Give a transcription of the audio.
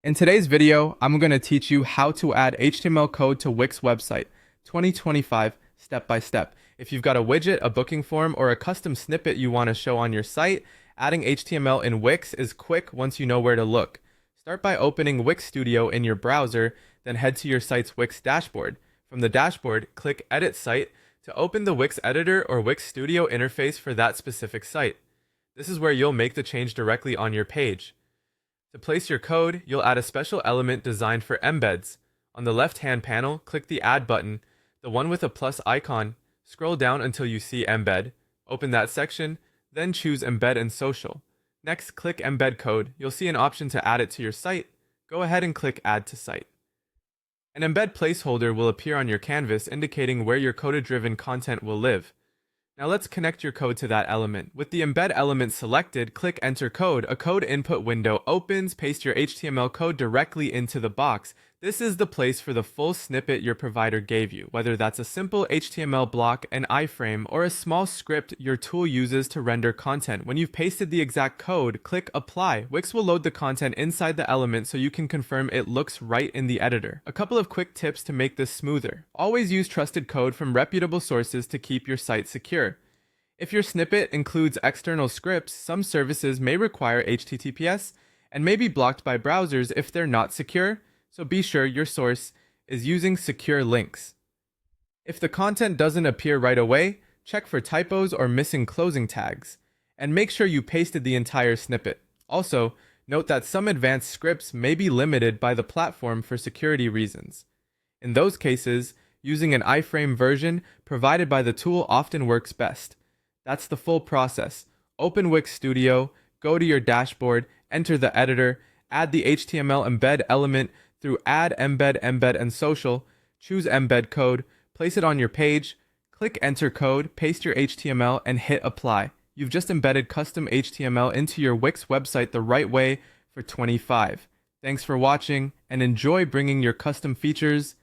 In today's video, I'm going to teach you how to add HTML code to Wix website 2025 step by step. If you've got a widget, a booking form, or a custom snippet you want to show on your site, adding HTML in Wix is quick once you know where to look. Start by opening Wix Studio in your browser, then head to your site's Wix dashboard. From the dashboard, click Edit Site to open the Wix Editor or Wix Studio interface for that specific site. This is where you'll make the change directly on your page. To place your code, you'll add a special element designed for embeds. On the left-hand panel, click the Add button, the one with a plus icon. Scroll down until you see Embed. Open that section, then choose Embed and Social. Next, click Embed Code. You'll see an option to add it to your site. Go ahead and click Add to Site. An embed placeholder will appear on your canvas indicating where your code-driven content will live. Now let's connect your code to that element. With the embed element selected, click Enter Code. A code input window opens. Paste your HTML code directly into the box. This is the place for the full snippet your provider gave you, whether that's a simple HTML block, an iframe, or a small script your tool uses to render content. When you've pasted the exact code, click Apply. Wix will load the content inside the element so you can confirm it looks right in the editor. A couple of quick tips to make this smoother. Always use trusted code from reputable sources to keep your site secure. If your snippet includes external scripts, some services may require HTTPS and may be blocked by browsers if they're not secure, so be sure your source is using secure links. If the content doesn't appear right away, check for typos or missing closing tags, and make sure you pasted the entire snippet. Also, note that some advanced scripts may be limited by the platform for security reasons. In those cases, using an iframe version provided by the tool often works best. That's the full process. Open Wix Studio, go to your dashboard, enter the editor, add the HTML embed element through Add, Embed, and Social, choose Embed Code, place it on your page, click Enter Code, paste your HTML, and hit Apply. You've just embedded custom HTML into your Wix website the right way for 25. Thanks for watching, and enjoy bringing your custom features